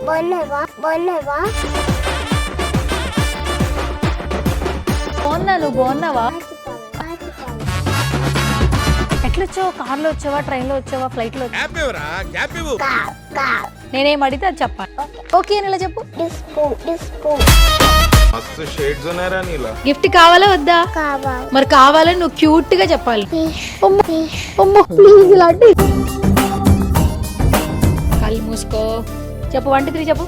బాగున్నావా? బాగున్నా, నువ్వు బాగున్నావా? ఎట్లొచ్చావు? కార్లో వచ్చావా, ట్రైన్లో వచ్చావా, ఫ్లైట్లో వచ్చావా? నేనేం అడిగితే అది చెప్పాలి. ఓకే అని ఇలా చెప్పు. మస్తు షేడ్స్ ఉన్నారా నీలా? గిఫ్ట్ కావాలా వద్దా? మరి కావాలని నువ్వు క్యూట్ గా చెప్పాలి. ప్లీజ్ ఇలాంటి కళ్ళు మూసుకో. చెప్పు 1 2 3 చెప్పు.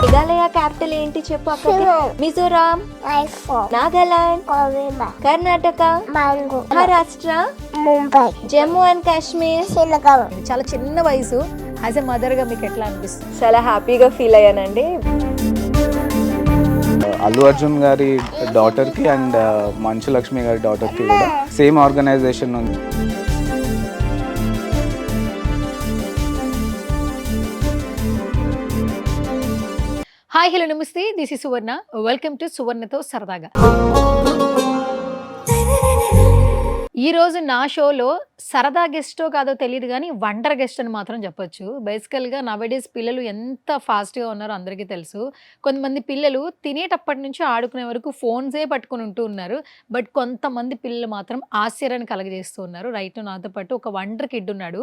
మేఘాలయ క్యాపిటల్ ఏంటి చెప్పు అక్క. మిజోరాం, నాగాలాండ్, కర్ణాటక, మహారాష్ట్ర, ముంబై, జమ్మూ అండ్ కాశ్మీర్, శ్రీనగర్. చాలా చిన్న వయసు. యాజ్ ఎ మదర్ గా మీకు ఎట్లా అనిపిస్తుంది? చాలా హ్యాపీగా ఫీల్ అయ్యానండి. అల్లు అర్జున్ గారి డాటర్ కి అండ్ మంచు లక్ష్మి గారి డాటర్ కి కూడా సేమ్ ఆర్గనైజేషన్ ఉంది. హాయ్ హలో నమస్తే, this is Suvarna. Welcome to సువర్ణతో సరదాగా. ఈ రోజు నా షోలో సరదా గెస్టో కాదో తెలియదు కానీ వండర్ గెస్ట్ అని మాత్రం చెప్పొచ్చు. బేసికల్గా నవేడేస్ పిల్లలు ఎంత ఫాస్ట్గా ఉన్నారో అందరికీ తెలుసు. కొంతమంది పిల్లలు తినేటప్పటి నుంచి ఆడుకునే వరకు ఫోన్సే పట్టుకొని ఉంటూ ఉన్నారు. బట్ కొంతమంది పిల్లలు మాత్రం ఆశ్చర్యాన్ని కలగజేస్తూ ఉన్నారు. రైట్, నాతో పాటు ఒక వండర్ కిడ్ ఉన్నాడు.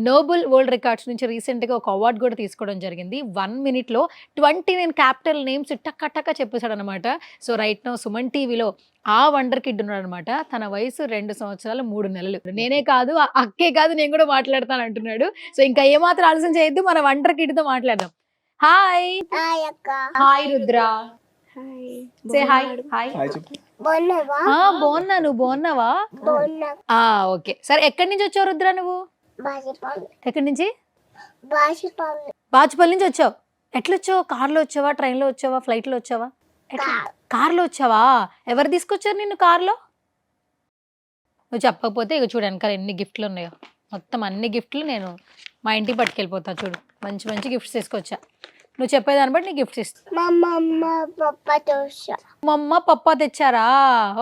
నోబెల్ వరల్డ్ రికార్డ్స్ నుంచి రీసెంట్గా ఒక అవార్డు కూడా తీసుకోవడం జరిగింది. 1 minute 29 క్యాపిటల్ నేమ్స్ టక్క చెప్పేశాడు అనమాట. సో రైట్ నో సుమన్ టీవీలో ఆ వండర్ కిడ్ ఉన్నాడు అనమాట. తన వయసు 2 సంవత్సరాలు 3 నెలలు. నేనే కాదు, అక్కే కాదు, నేను కూడా మాట్లాడతాను అంటున్నాడు. సో ఇంకా ఏమాత్రం ఆలస్యం చేయొద్దు, మన వండర్ కిడ్ తో మాట్లాడదాం. Hi hi Rudra. Say hi. Hi. బాగున్నా, నువ్వు బాగున్నావా? ఓకే సరే. ఎక్కడి నుంచి వచ్చావు రుద్ర నువ్వు? ఎక్కడి నుంచి? బాచుపల్లి నుంచి వచ్చావు. ఎట్లొచ్చావు? కార్లో వచ్చావా, ట్రైన్లో వచ్చావా, ఫ్లైట్లో వచ్చావా? కార్లో వచ్చావా? ఎవరు తీసుకొచ్చారు నిన్ను కార్లో? నువ్వు చెప్పకపోతే ఇక చూడు వెనకాల ఎన్ని గిఫ్ట్లు ఉన్నాయో. మొత్తం అన్ని గిఫ్ట్లు నేను మా ఇంటికి పట్టుకెళ్ళిపోతా. చూడు మంచి మంచి గిఫ్ట్స్ తీసుకొచ్చా. నువ్వు చెప్పేదాన్ని బట్టి నీ గిఫ్ట్స్ ఇస్తా. మా అమ్మ పప్పా తెచ్చారా?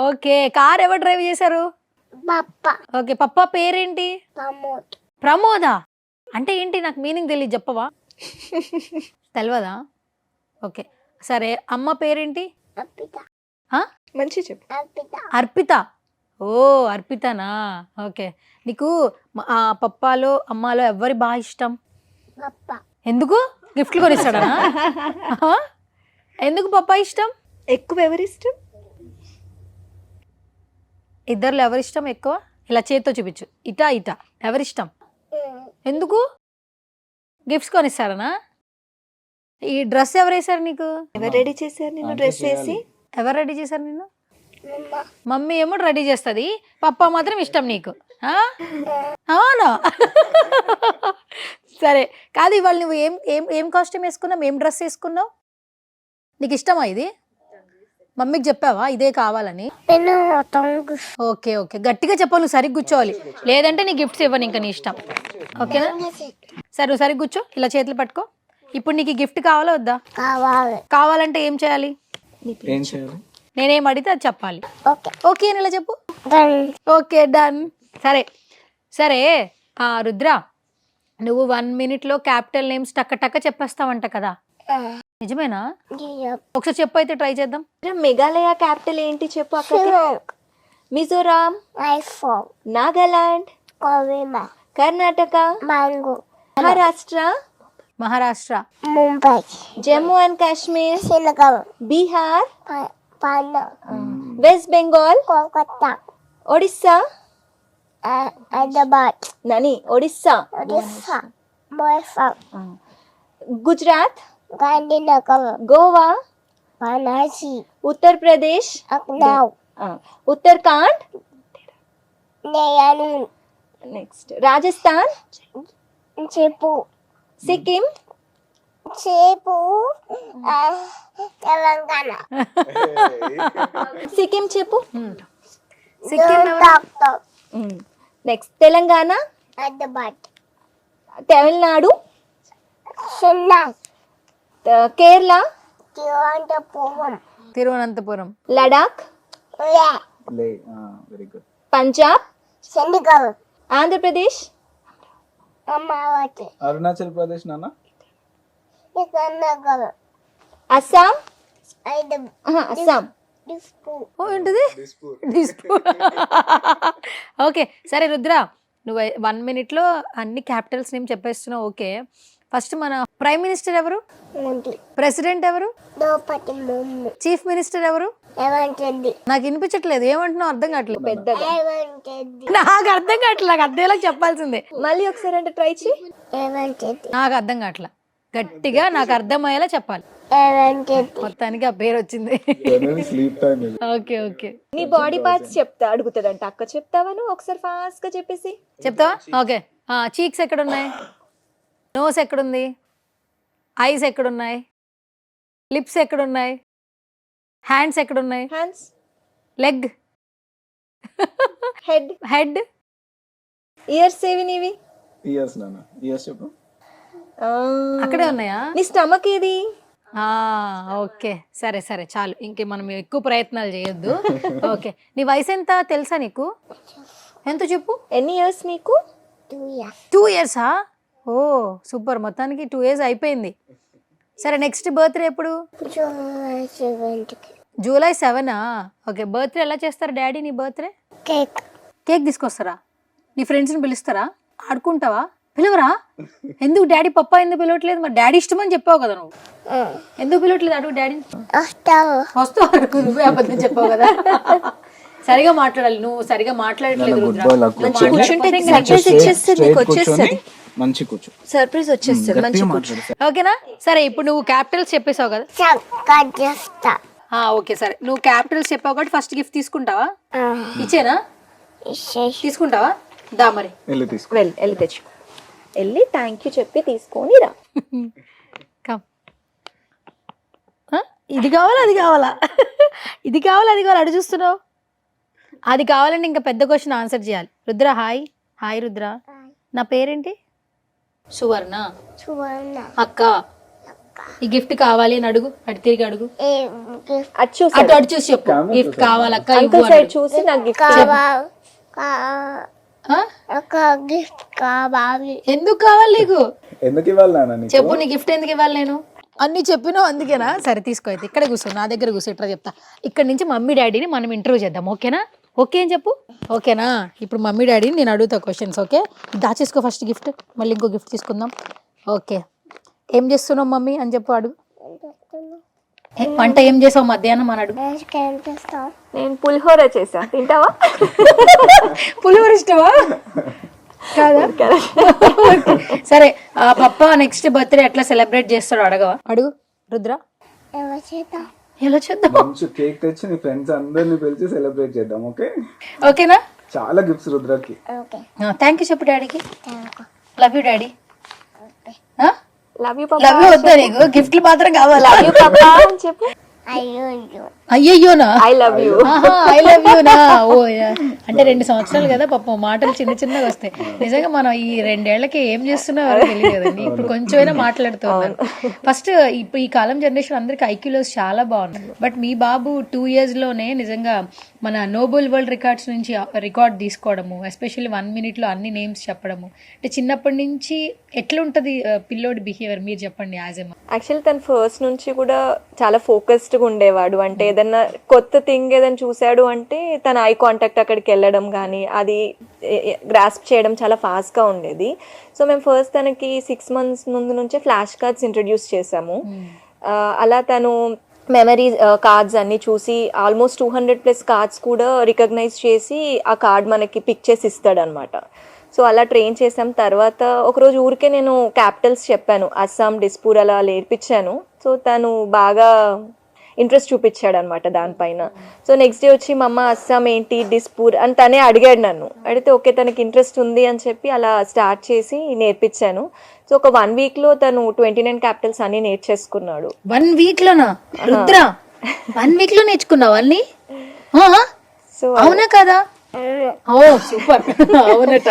ఓకే. కార్ ఎవరు డ్రైవ్ చేశారు? ఓకే. పప్పా పేరేంటి? ప్రమోదా. అంటే ఏంటి? నాకు మీనింగ్ తెలియదు, చెప్పవా? తెలియదా? ఓకే సరే. అమ్మ పేరేంటి? మంచి చెప్పు. అర్పిత. ఓ అర్పితనా? ఓకే. నీకు పప్పాలో అమ్మాలో ఎవరి బాగా ఇష్టం? ఎందుకు? గిఫ్ట్లు కొనిస్తాడా? ఎందుకు పప్పా ఇష్టం? ఎక్కువ ఎవరి ఇష్టం? ఇద్దరులో ఎవరిష్టం ఎక్కువ? ఇలా చేత్తో చూపించు. ఇటా ఇటా ఎవరిష్టం? ఎందుకు? గిఫ్ట్స్ కొనిస్తాడనా? ఈ డ్రెస్ ఎవరు వేసారు నీకు? ఎవరు రెడీ చేశారు నిన్ను డ్రెస్ వేసి? ఎవరు రెడీ చేశారు నిన్ను? మమ్మీ ఏమో రెడీ చేస్తుంది, పప్పా మాత్రం ఇష్టం నీకు. అవునా? సరే కాదు, ఇవాళ నువ్వు ఏం ఏం ఏం కాస్ట్యూమ్ వేసుకున్నావు? ఏం డ్రెస్ వేసుకున్నావు? నీకు ఇష్టమా ఇది? మమ్మీకి చెప్పావా ఇదే కావాలని? ఓకే ఓకే, గట్టిగా చెప్పాలి, నువ్వు సరిగ్గా కూర్చోవాలి, లేదంటే నీ గిఫ్ట్స్ ఇవ్వను ఇంకా, నీ ఇష్టం. ఓకేనా? సరే నువ్వు సరిగ్గా కూర్చో, ఇలా చేతులు పట్టుకో. ఇప్పుడు నీకు గిఫ్ట్ కావాలా వద్దా? కావాలంటే ఏం చేయాలి? నేనేం అడిగితే అది చెప్పాలి. ఓకే అని ఇలా చెప్పు. Okay done. సరే సరే. రుద్ర, నువ్వు 1 minute క్యాపిటల్ నేమ్స్ టక్క చెప్పేస్తావంట కదా, నిజమేనా? ఒకసారి చెప్పు, అయితే ట్రై చేద్దాం. మేఘాలయ క్యాపిటల్ ఏంటి చెప్పు అక్క. మిజోరాం, నాగాలాండ్, కర్ణాటక, మహారాష్ట్ర, ముంబై, జమ్మూ అండ్ కాశ్మీర్, శ్రీనగర్, బీహార్, వెస్ట్ బెంగాల్, కోల్కతా, ఒడిస్సా, హైదరాబాద్, నని ఒడిస్సా, గుజరాత్, గాంధీనగర్, గోవా, వారణాసి, ఉత్తరప్రదేశ్, లక్నో, ఉత్తరాఖండ్, దేహరాదూన్, నెక్స్ట్ రాజస్థాన్, జైపూర్, సిక్కిం, తెలంగాణ. సిక్కిం చెప్పు. Next Telangana, Hyderabad, Tamil Nadu, Chennai, Kerala, Thiruvananthapuram, Ladakh, very good. Punjab, Chandigarh Andhra Pradesh, Amaravati Arunachal Pradesh నాన్న. సెండిగల్ అస్సాం, ఐదు అస్సాం, డిస్పు ఓ ఏంటిది డిస్పూర్. ఓకే సరే రుద్ర, నువ్వు 1 minute అన్ని క్యాపిటల్స్ నేమ్ చెప్పేస్తున్నావు. ఓకే, ఫస్ట్ మన ప్రైమ్ మినిస్టర్ ఎవరు, ముందు ప్రెసిడెంట్ ఎవరు, దోపటి ముందు చీఫ్ మినిస్టర్ ఎవరు? ఏమంటుంది నాకు వినిపించట్లేదు, ఏమంటున్నావు అర్థం కావట్లేదు. పెద్దగా. ఏమంటుంది నాకు అర్థం కావట్లేదు, నాకు అర్థమయ్యేలా చెప్పాల్సిందే. మళ్ళీ ఒకసారి అంటే ట్రై చేయి. ఏమంటుంది నాకు అర్థం కావట్లా, గట్టిగా నాకు అర్థమయ్యేలా చెప్పాలి. ఏమంటుంది మొత్తానికి ఆ పేరు వచ్చింది. Sleep time. ఓకే ఓకే నీ బాడీ పార్ట్స్ చెప్తా అడుగుతుందంట అక్క, చెప్తావా నువ్వు ఒకసారి ఫాస్ట్ గా చెప్పేసి. చెప్తావా? ఓకే, చీక్స్ ఎక్కడున్నాయి, నోస్ ఎక్కడుంది, ఐస్ ఎక్కడున్నాయి, లిప్స్ ఎక్కడున్నాయి, హ్యాండ్స్ ఎక్కడున్నాయి, hands, leg, head, head, years ఏవి నీవి? ఇయర్స్ నాన్న, ఇయర్స్ చెప్పు. అక్కడే ఉన్నాయా? నీ స్టమక్ ఏది? ఓకే సరే సరే చాలు, ఇంకే మనం ఎక్కువ ప్రయత్నాలు చేయొద్దు. ఓకే, నీ వయసు ఎంత తెలుసా నీకు? ఎంత చెప్పు. ఎన్ని ఇయర్స్ నీకు? 2 years 2 yearsా? ఓ సూపర్, మొత్తానికి 2 years అయిపోయింది. సరే నెక్స్ట్ బర్త్డే ఎప్పుడు? July 7th July 7. Okay, birthday ఎలా చేస్తారు డాడీ నీ బర్త్డే? కేక్ కేక్ తీసుకొస్తారా? నీ ఫ్రెండ్స్ని పిలుస్తారా? ఆడుకుంటావా? పిలవరా? ఎందుకు డాడీ పప్పా ఎందుకు పిలవట్లేదు? మరి డాడీ ఇష్టమని చెప్పావు కదా నువ్వు, ఎందుకు పిలవట్లేదు అడుగు డాడీని. వస్తావు వస్తావు, నువ్వే అబద్ధం చెప్పావు కదా. సరిగా మాట్లాడాలి, నువ్వు సరిగా మాట్లాడట్లేదు రుద్ర. మంచి కూర్చుంటే సర్ప్రైజ్ వచ్చేస్తుంది, నీకు వచ్చేస్తుంది, మంచి కూర్చో. సర్ప్రైజ్ వచ్చేస్తుంది. మంచి కూర్చో. ఓకేనా? సరే ఇప్పుడు నువ్వు క్యాపిటల్స్ చెప్పేసావు కదా. చక్కగా చేస్తా ఓకే సరే, నువ్వు క్యాపిటల్స్ చెప్పావు కాబట్టి ఫస్ట్ గిఫ్ట్ తీసుకుంటావా? ఇచ్చేనా? ఇచ్చేసి తీసుకుంటావా? దా మరి. వెళ్ళి తీసుకో. వెళ్ళి తెచ్చుకో, వెళ్ళి థ్యాంక్ యూ చెప్పి తీసుకొని రా. కమ్. ఇది కావాలా అది కావాలా? ఇది కావాలా అది కావాలా? అడు చూస్తున్నావు. అది కావాలంటే ఇంకా పెద్ద క్వశ్చన్ ఆన్సర్ చేయాలి. రుద్ర హాయ్. హాయ్ రుద్ర, నా పేరేంటి? సువర్ణ. సువర్ణ అక్క, ఈ గిఫ్ట్ కావాలి అని అడుగు, అటు తిరిగి అడుగు, అటు చూసి అటు అటు చూసి చెప్పు. గిఫ్ట్ కావాలక్క అంకుల్ సైడ్ చూసి నాకు గిఫ్ట్ కావాలి ఒక గిఫ్ట్ కావాలి. ఎందుకు కావాలి నీకు? ఎందుకు ఇవ్వాలి నాన్న నీకు? చెప్పు, నీ గిఫ్ట్ ఎందుకు ఇవ్వాలి? నేను అన్ని చెప్పినావు అందుకేనా? సరే తీసుకో, అయితే ఇక్కడ కూర్చో, నా దగ్గర కూర్చో, ఇట్లా చెప్తా. ఇక్కడ నుంచి మమ్మీ డాడీని మనం ఇంటర్వ్యూ చేద్దాం, ఓకేనా? ఓకే అని చెప్పు, ఓకేనా? ఇప్పుడు మమ్మీ డాడీని నేను అడుగుతా క్వశ్చన్స్, ఓకే? దాచేసుకో ఫస్ట్ గిఫ్ట్, మళ్ళీ ఇంకో గిఫ్ట్ తీసుకుందాం. ఓకే, ఏం చేస్తున్నావు మమ్మీ అని చెప్పు, అడుగు. వంట ఏం చేసావు మధ్యాహ్నం అని అడుగు. ఏం చేస్తావు? నేను పులిహోర చేసా, తింటావా? పులిహోర ఇష్టమా? కాదా? సరే, పప్ప నెక్స్ట్ బర్త్డే ఎట్లా సెలబ్రేట్ చేస్తాడో అడగవా? అడుగు రుద్ర. ఎవరు చేద్దాం? ఎలా చేద్దాం? మంచి కేక్ తెచ్చి నీ ఫ్రెండ్స్ అందరిని పిలిచి సెలబ్రేట్ చేద్దాం, ఓకే? ఓకేనా? చాలా గిఫ్ట్స్ రుద్రకి. ఓకే థ్యాంక్ యూ చెప్పు డాడీకి. Love you daddy. Love you love you వద్దా నీకు? గిఫ్ట్లు మాత్రం కావాలా? పాపా అని చెప్పు. అయ్యో అయ్యయ్యోనా? I love you. I love you నా. ఓ అంటే 2 సంవత్సరాలు కదా పాపం, మాటలు చిన్న చిన్నగా వస్తాయి. నిజంగా మనం ఈ 2 ఏళ్లకి ఏం చేస్తున్నారో తెలియదు కదండి. ఇప్పుడు కొంచెమైనా మాట్లాడుతున్నారు. ఫస్ట్ ఇప్పుడు ఈ కాలం జనరేషన్ అందరికి ఐక్యూలోస్ చాలా బాగున్నాయి. బట్ మీ బాబు 2 years లోనే నిజంగా మన నోబెల్ వరల్డ్ రికార్డ్స్ నుంచి రికార్డ్ తీసుకోవడము, ఎస్పెషల్లీ 1 minute లో అన్ని నేమ్స్ చెప్పడము, అంటే చిన్నప్పటి నుంచి ఎట్లుంటది పిల్లోడి బిహేవియర్ మీరు చెప్పండి యాజ్ ఎ. యాక్చువల్లీ తను ఫస్ట్ నుంచి కూడా చాలా ఫోకస్డ్గా ఉండేవాడు. అంటే ఏదన్నా కొత్త థింగ్ ఏదైనా చూసాడు అంటే తన ఐ కాంటాక్ట్ అక్కడికి వెళ్ళడం కానీ అది గ్రాస్ప్ చేయడం చాలా ఫాస్ట్గా ఉండేది. సో మేము ఫస్ట్ తనకి 6 months ముందు నుంచే ఫ్లాష్ కార్డ్స్ ఇంట్రడ్యూస్ చేసాము. అలా తను మెమరీ కార్డ్స్ అన్ని చూసి ఆల్మోస్ట్ 200+ కార్డ్స్ కూడా రికగ్నైజ్ చేసి ఆ కార్డ్ మనకి పిక్ చేసి ఇస్తాడనమాట. సో అలా ట్రైన్ చేసాం. తర్వాత ఒకరోజు ఊరికే నేను క్యాపిటల్స్ చెప్పాను, అస్సాం, డిస్పూర్ అలా నేర్పించాను. సో తను బాగా ఇంట్రెస్ట్ చూపించాడు అనమాట దానిపైన. సో నెక్స్ట్ డే వచ్చి మా అమ్మ అస్సాం ఏంటి, డిస్పూర్ అని తనే అడిగాడు నన్ను. అడిగితే ఓకే తనకి ఇంట్రెస్ట్ ఉంది అని చెప్పి అలా స్టార్ట్ చేసి నేర్పించాను. సో ఒక 1 week లో తను 29 క్యాపిటల్స్ అన్ని నేర్చేసుకున్నాడు. 1 week లోనా రుద్ర? 1 week లో నేర్చుకున్నావు అన్ని? సో అవునా కదా? ఓ సూపర్, అవునట.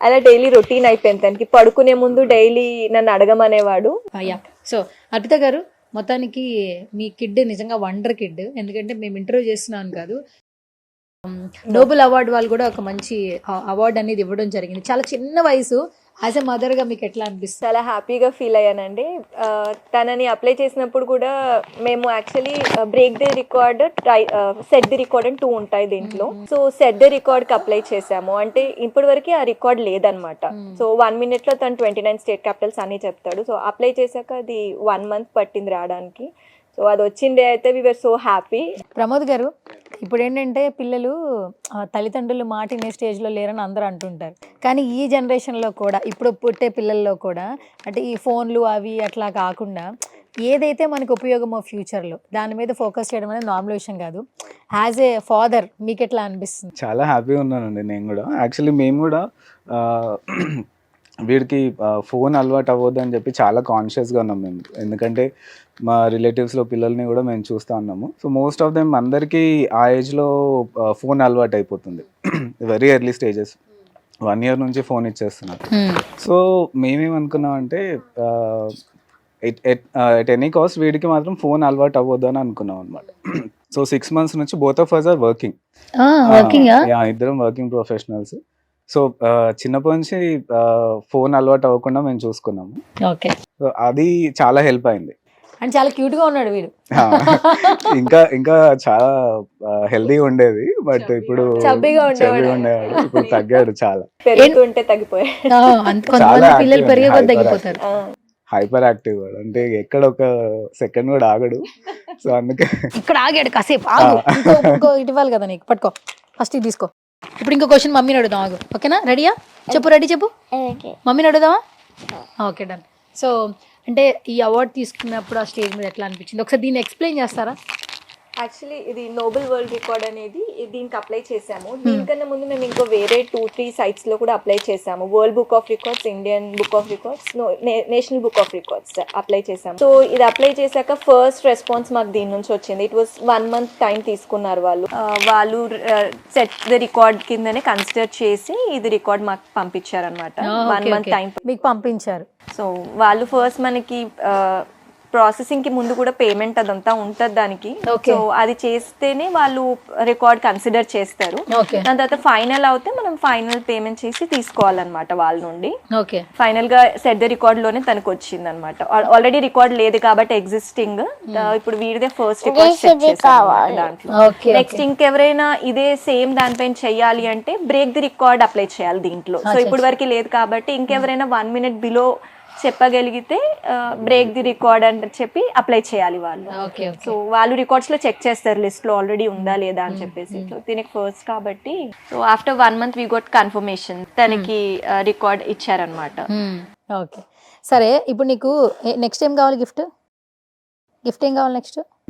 అలా డైలీ రొటీన్ అయిపోయింది తనకి. పడుకునే ముందు డైలీ నన్ను అడగమనేవాడు. సో అర్పిత గారు, మొత్తానికి మీ కిడ్ నిజంగా వండర్ కిడ్. ఎందుకంటే మేము ఇంటర్వ్యూ చేస్తున్నాను కాదు, నోబెల్ అవార్డు వాళ్ళు కూడా ఒక మంచి అవార్డు అనేది ఇవ్వడం జరిగింది. చాలా చిన్న వయసు. యాజ్ ఎ మదర్ గా మీకు ఎట్లా అనిపిస్తుంది? చాలా హ్యాపీగా ఫీల్ అయ్యానండి. తనని అప్లై చేసినప్పుడు కూడా మేము actually break the record, set the record అని 2 ఉంటాయి దీంట్లో. సో సెట్ ది రికార్డ్ కి అప్లై చేసాము. అంటే ఇప్పటి వరకు ఆ రికార్డ్ లేదనమాట. సో 1 minute లో తను 29 స్టేట్ క్యాపిటల్స్ అని చెప్తాడు. సో అప్లై చేశాక అది 1 month పట్టింది రావడానికి. సో అది వచ్చిండే అయితే వి వర్ సో హ్యాపీ. ప్రమోద్ గారు, ఇప్పుడు ఏంటంటే పిల్లలు తల్లిదండ్రులు మాట వినే స్టేజ్లో లేరని అందరూ అంటుంటారు. కానీ ఈ జనరేషన్లో కూడా, ఇప్పుడు పుట్టే పిల్లల్లో కూడా, అంటే ఈ ఫోన్లు అవి అట్లా కాకుండా ఏదైతే మనకు ఉపయోగమో ఫ్యూచర్లో దాని మీద ఫోకస్ చేయడం అనేది నార్మల్ విషయం కాదు. యాజ్ ఏ ఫాదర్ మీకు ఎట్లా అనిపిస్తుంది? చాలా హ్యాపీగా ఉన్నానండి నేను కూడా. యాక్చువల్లీ మేము కూడా వీడికి ఫోన్ అలవాటు అవ్వద్దు అని చెప్పి చాలా కాన్షియస్గా ఉన్నాం మేము. ఎందుకంటే మా రిలేటివ్స్లో పిల్లల్ని కూడా మేము చూస్తూ ఉన్నాము. సో మోస్ట్ ఆఫ్ దెమ్ అందరికీ ఆ ఏజ్లో ఫోన్ అలవాటు అయిపోతుంది. వెరీ ఎర్లీ స్టేజెస్, 1 year నుంచి ఫోన్ ఇచ్చేస్తున్నారు. సో మేమేమనుకున్నామంటే ఎట్ ఎనీ కాస్ట్ వీడికి మాత్రం ఫోన్ అలవాటు అవ్వద్దు అని అనుకున్నాం అనమాట. సో 6 months నుంచి both of us are working. ఇద్దరం వర్కింగ్ ప్రొఫెషనల్స్. సో చిన్నప్పటి నుంచి ఫోన్ అలవాటు అవ్వకుండా మేము చూసుకున్నాము. ఓకే, సో అది చాలా హెల్ప్ అయింది. అండ్ చాలా క్యూట్ గా ఉన్నాడు వీడు. ఇంకా చాలా హెల్దీగా ఉండేది, బట్ ఇప్పుడు చబ్బీగా ఉండేవాడు. ఇప్పుడు తగ్గాడు చాలా. పెరుగుతుంటే తగ్గిపోయాడు. కొంతమంది పిల్లలు పెరిగే కొద్ది తగ్గిపోతారు. హైపర్ యాక్టివ్ వాడు, అంటే ఎక్కడ ఒక సెకండ్ కూడా ఆగడు. సో అందుకే ఇక్కడ ఆగాడు కాసేపు. ఆగు, ఇంకో ఇటు ఇవ్వాలి కదా నీకు. పట్టుకో, ఫస్ట్ ఇది తీసుకో. ఇప్పుడు ఇంకో క్వశ్చన్ మమ్మీని అడుగుదాం. ఆగు, ఓకేనా? రెడీయా? చెప్పు, రెడీ చెప్పు. మమ్మీని అడుగుదామా? Okay, done. సో అంటే ఈ అవార్డు తీసుకున్నప్పుడు ఆ స్టేజ్ మీద ఎట్లా అనిపించింది? ఒకసారి దీన్ని ఎక్స్ప్లెయిన్ చేస్తారా? యాక్చువల్లీ ఇది నోబెల్ వరల్డ్ రికార్డ్ అనేది దీనికి అప్లై చేసాము. దీనికన్నా ముందు మేము ఇంకో వేరే 2-3 sites లో కూడా అప్లై చేసాము. World book of records, Indian book of records, national book of records apply చేసాము. సో ఇది అప్లై చేశాక ఫస్ట్ రెస్పాన్స్ మాకు దీని నుంచి వచ్చింది. ఇట్ వాస్ 1 month టైం తీసుకున్నారు వాళ్ళు సెట్ ది రికార్డ్ కిందనే కన్సిడర్ చేసి ఇది రికార్డ్ మాకు పంపించారనమాట. 1 month టైం మీకు పంపించారు. సో వాళ్ళు ఫస్ట్ మనకి ప్రాసెసింగ్ కి ముందు కూడా పేమెంట్ అదంతా ఉంటుంది దానికి. సో అది చేస్తేనే వాళ్ళు రికార్డ్ కన్సిడర్ చేస్తారు. దాని తర్వాత ఫైనల్ అవుతే మనం ఫైనల్ పేమెంట్ చేసి తీసుకోవాలన్నమాట వాళ్ళ నుండి. ఫైనల్ గా సెట్ ద రికార్డ్ లోనే తనకు వచ్చింది అనమాట. ఆల్రెడీ రికార్డ్ లేదు కాబట్టి ఎగ్జిస్టింగ్, ఇప్పుడు వీడిదే ఫస్ట్ రికార్డ్ సెట్ చేసాం దాంట్లో. నెక్స్ట్ ఇంకెవరైనా ఇదే సేమ్ దానిపైన చెయ్యాలి అంటే బ్రేక్ ది రికార్డ్ అప్లై చేయాలి దీంట్లో. సో ఇప్పుడు వరకు లేదు కాబట్టి ఇంకెవరైనా 1 minute బిలో చెప్పగలిగితే బ్రేక్ ది రికార్డ్ అని చెప్పి అప్లై చేయాలి వాళ్ళు. సో వాళ్ళు రికార్డ్స్ లో చెక్ చేస్తారు లిస్ట్ లో ఆల్రెడీ ఉందా లేదా అని చెప్పేసి. సో దీనికి ఫస్ట్ కాబట్టి so after 1 month we got confirmation, తనకి రికార్డ్ ఇచ్చారనమాట. ఓకే, సరే. ఇప్పుడు నీకు నెక్స్ట్ ఏం కావాలి? గిఫ్ట్ ఏం కావాలి?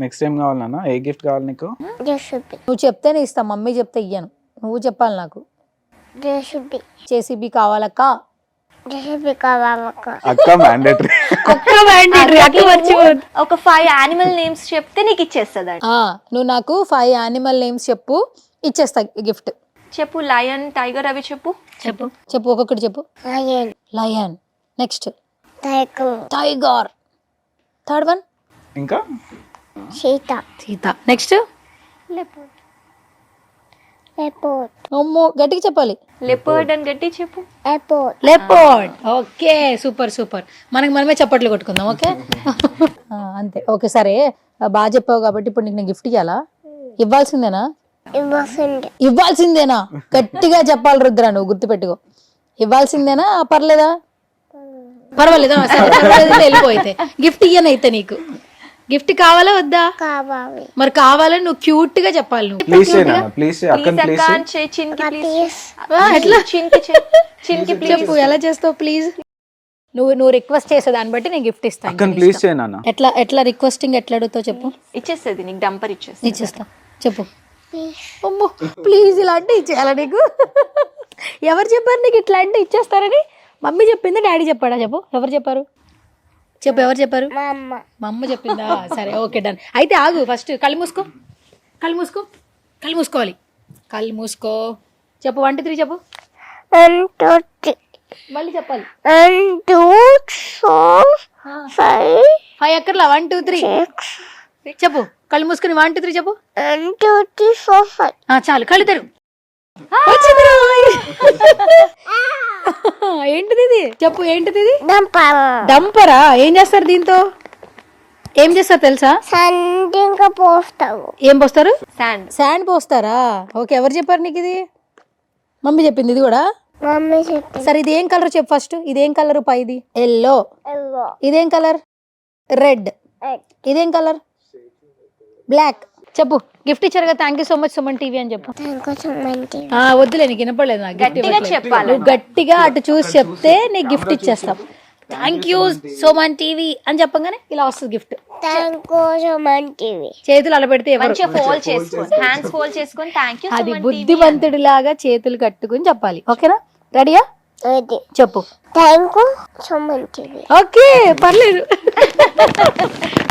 నెక్స్ట్ ఏం కావాలన్నా? ఏ గిఫ్ట్ కావాలి నీకు? నువ్వు చెప్తేనే ఇస్తా, మమ్మీ చెప్తే ఇయ్యను. నువ్వు చెప్పాలి నాకు. జేసీబీ కావాలక్క? అక్క మ్యాండేటరీ. ఒక 5 animal నేమ్స్ చెప్తే నీకు ఇచ్చేస్తుంది. నువ్వు నాకు 5 animal నేమ్స్ చెప్పు, ఇచ్చేస్తా గిఫ్ట్. చెప్పు. లయన్, టైగర్, అవి చెప్పు. ఒక్కొక్కటి చెప్పు. Lion, next tiger, third one ఇంకా సీత, నెక్స్ట్ అమ్మో గట్టిగా చెప్పాలి. లెపర్డ్ అని గట్టి చెప్పు. లెపర్డ్. Okay, super. మనకి మనమే చప్పట్లు కొట్టుకుందాం. ఓకే అంతే. ఓకే, సరే, బాగా చెప్పావు కాబట్టి ఇప్పుడు నీకు నేను గిఫ్ట్ ఇవ్వాలా? ఇవ్వాల్సిందేనా? ఇవ్వాల్సిందేనా? గట్టిగా చెప్పాలి రుద్ర, నువ్వు గుర్తుపెట్టుకో. ఇవ్వాల్సిందేనా? పర్లేదా? పర్వాలేదా? వెళ్ళిపోయితే గిఫ్ట్ ఇయ్యనైతే నీకు గిఫ్ట్ కావాలా వద్దా? మరి కావాలని నువ్వు క్యూట్ గా చెప్పాలి. చెప్పు, ఎలా చేస్తావు ప్లీజ్? నువ్వు రిక్వెస్ట్ చేసే దాన్ని బట్టి నేను గిఫ్ట్ ఇస్తాను. ఎట్లా రిక్వెస్టింగ్ ఎట్లా అడుగుతావు చెప్పు? ఇచ్చేస్తుంది నీకు, డంపర్ ఇచ్చేస్తా. చెప్పు. అమ్మో ప్లీజ్, ఇలాంటి ఇచ్చేయాలా నీకు? ఎవరు చెప్పారు నీకు ఇట్లాంటి ఇచ్చేస్తారని? మమ్మీ చెప్పిందా, డాడీ చెప్పాడా? చెప్పు, ఎవరు చెప్పారు? ఎవరు చెప్పారు? మా అమ్మ చెప్పిందా? సరే, ఓకే, డన్. అయితే ఆగు, ఫస్ట్ కళ్ళు మూసుకోవాలి. కళ్ళు మూసుకో. చెప్పు, 1 2 3 చెప్పు. మళ్ళీ చెప్పాలి. 1 2 4 5 5 అక్కర్లా, 1 2 3 చెప్పు. కళ్ళు మూసుకుని 1 2 3 చెప్పు. 1 2 3 4 5. చాలు కళ్ళు తెరు. వచ్చింది రోయ్. ఏంటిది ఇది చెప్పు, ఏంటిది ఇది? డంపరా? ఏం చేస్తారు దీంతో? ఏం చేస్తారు తెలుసా? సండింగ్ పోస్తావు. ఏం పోస్తారు? శాండ్ పోస్తారా? ఓకే, ఎవరు చెప్పారు నీకు ఇది? మమ్మీ చెప్పింది ఇది కూడా. మమ్మీ చెప్పింది. సరే ఇది ఏం కలర్ చెప్పు ఫస్ట్. ఇదేం కలర్? పైది ఎల్లో. ఇదేం కలర్? రెడ్. ఇదేం కలర్? బ్లాక్. చెప్పు. గిఫ్ట్ ఇచ్చారుగా, thank you so much Suman TV అని చెప్పు. వద్దులే, నీకు వినపడలేదు. నాకు నువ్వు గట్టిగా అటు చూసి చెప్తే నీకు గిఫ్ట్ ఇచ్చేస్తాం. థ్యాంక్ యూ సుమన్ టీవీ అని చెప్పగానే ఇలా వస్తుంది గిఫ్ట్. చేతులు అలా పెడితే హ్యాండ్స్ ఫోల్డ్ చేసుకొని థ్యాంక్ యూ. అది బుద్ధిమంతుడిలాగా చేతులు కట్టుకుని చెప్పాలి. ఓకేనా? రెడీయా? చెప్పు. ఓకే, పర్లేదు.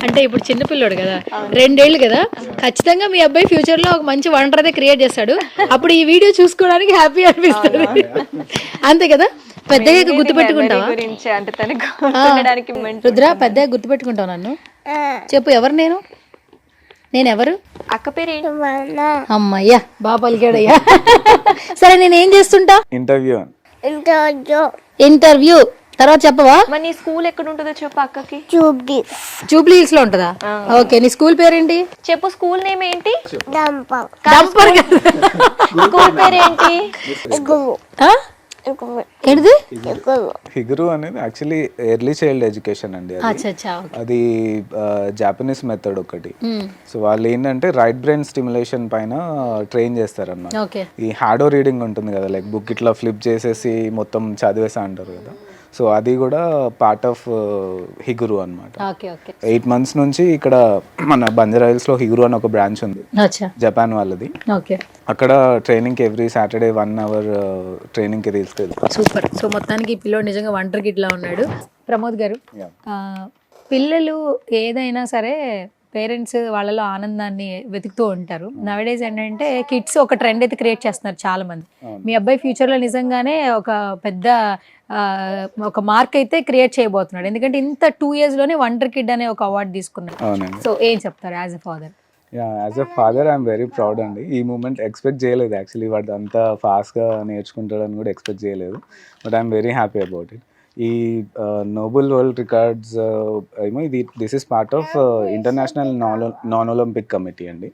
అంటే ఇప్పుడు చిన్నపిల్లోడు కదా, 2 ఏళ్ళు కదా, ఖచ్చితంగా మీ అబ్బాయి ఫ్యూచర్ లో ఒక మంచి వండర్ అయితే క్రియేట్ చేస్తాడు. అప్పుడు ఈ వీడియో చూసుకోవడానికి హ్యాపీ అనిపిస్తుంది. అంతే కదా? పెద్దగా గుర్తుపెట్టుకుంటావా రుద్ర? పెద్దగా గుర్తుపెట్టుకుంటావు నన్ను? చెప్పు, ఎవరు నేను? నేనెవరు? అక్క పేరు అమ్మయ్యా, బాగా పలికాడయ్యా. సరే, నేను ఏం చేస్తుంటా? ఇంటర్వ్యూ. తర్వాత చెప్పవా? మరి నీ స్కూల్ ఎక్కడ ఉంటుందో చెప్పు అక్కకి. జూబ్లీ హిల్స్ లో ఉంటదా? ఓకే, నీ స్కూల్ పేరేంటి చెప్పు. స్కూల్ నేమ్ ఏంటి? డంపర్. స్కూల్ పేరు ఏంటి? ఏంటిది? హిగురు అనేది యాక్చువల్లీ ఎర్లీ చైల్డ్ ఎడ్యుకేషన్ అండి. అది జాపనీస్ మెథడ్ ఒకటి. సో వాళ్ళు ఏంటంటే రైట్ బ్రెయిన్ స్టిమ్యులేషన్ పైన ట్రైన్ చేస్తారన్నమాట. ఈ హ్యాడో రీడింగ్ ఉంటుంది కదా, లైక్ బుక్ ఇట్లా ఫ్లిప్ చేసేసి మొత్తం చదివేసా అంటారు కదా. సో అది కూడా పార్ట్ ఆఫ్ హిగురు అనమాట. 8 months నుంచి ఇక్కడ మన బంజారాహిల్స్ లో హిగురు అని ఒక బ్రాంచ్ ఉంది, జపాన్ వాళ్ళది. అక్కడ ట్రైనింగ్ కి ఎవ్రీ సాటర్డే 1 hour ట్రైనింగ్ కి తీసుకెళ్తారు. సూపర్. సో మొత్తానికి ఈ పిల్లోడు నిజంగా వండర్ కిడ్ లా ఉన్నాడు. ప్రమోద్ గారు, పిల్లలు ఏదైనా సరే పేరెంట్స్ వాళ్ళలో ఆనందాన్ని వెతుకుతూ ఉంటారు. నవడేస్ ఏంటంటే కిడ్స్ ఒక ట్రెండ్ అయితే క్రియేట్ చేస్తున్నారు చాలా మంది. మీ అబ్బాయి ఫ్యూచర్ లో నిజంగానే ఒక పెద్ద ఒక మార్క్ అయితే క్రియేట్ చేయబోతున్నాడు. ఎందుకంటే ఇంత 2 years లోనే వండర్ కిడ్ అనే ఒక అవార్డు తీసుకున్నాడు. సో ఏం చెప్తారు as a father? As a father I'm very proud అండి. ఈ మూమెంట్ ఎక్స్పెక్ట్ చేయలేదు యాక్చువల్లీ. వాడు అంత ఫాస్ట్గా నేర్చుకుంటాడని కూడా ఎక్స్పెక్ట్ చేయలేదు. But I'm very happy about it. ఈ నోబెల్ వరల్డ్ రికార్డ్స్ ఏమో ఇది this is part of international non Olympic committee అండి.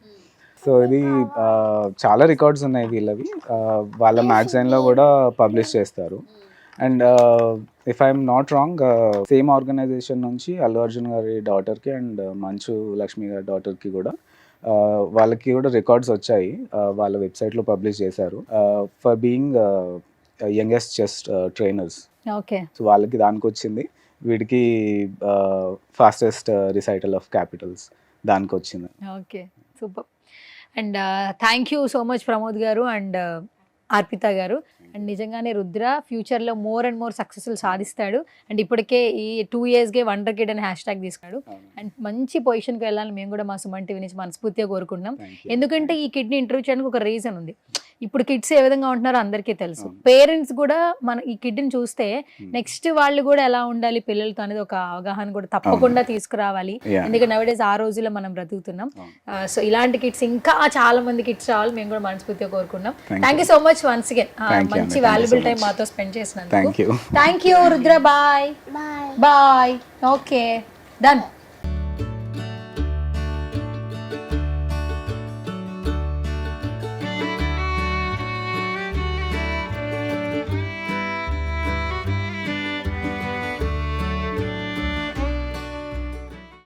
సో ఇది చాలా రికార్డ్స్ ఉన్నాయి వీళ్ళవి. వాళ్ళ మ్యాగజైన్లో కూడా పబ్లిష్ చేస్తారు. And if I'm not wrong, same organization నుంచి అల్లు అర్జున్ గారి డాటర్కి అండ్ మంచు లక్ష్మి గారి డాటర్కి కూడా వాళ్ళకి కూడా రికార్డ్స్ వచ్చాయి. వాళ్ళ వెబ్సైట్లో పబ్లిష్ చేశారు for being youngest chess trainers. Okay. So వాళ్ళకి దానికి వచ్చింది. వీడికి ఫాస్టెస్ట్ రిసైటల్ ఆఫ్ క్యాపిటల్స్ దానికి వచ్చింది. Okay, super. And thank you so much Pramod గారు అండ్ అర్పిత గారు. అండ్ నిజంగానే రుద్ర ఫ్యూచర్లో మోర్ అండ్ మోర్ సక్సెస్ఫుల్ సాధిస్తాడు. అండ్ ఇప్పటికే ఈ 2 yearsకే వండర్ కిడ్ అని హ్యాష్ ట్యాగ్ తీసుకున్నాడు. అండ్ మంచి పొజిషన్కి వెళ్ళాలని మేము కూడా మా సుమన్ టీవీ నుంచి మనస్ఫూర్తిగా కోరుకుంటున్నాం. ఎందుకంటే ఈ కిడ్ని ఇంటర్వ్యూ చేయడానికి ఒక రీజన్ ఉంది. ఇప్పుడు కిడ్స్ ఏ విధంగా ఉంటున్నారో అందరికీ తెలుసు. పేరెంట్స్ కూడా మన ఈ కిడ్ని చూస్తే నెక్స్ట్ వాళ్ళు కూడా ఎలా ఉండాలి పిల్లలతో అనేది ఒక అవగాహన కూడా తప్పకుండా తీసుకురావాలి. ఎందుకంటే నవడేస్ ఆ రోజుల్లో మనం బ్రతుకుతున్నాం. సో ఇలాంటి కిడ్స్ ఇంకా చాలా మంది కిడ్స్ రావాలి మేము కూడా మనస్ఫూర్తిగా కోరుకున్నాం. Thank you so much once again. మంచి వాల్యుబుల్ టైం మాతో స్పెండ్ చేసినందుకు thank you Rudra. Bye bye. Okay, done.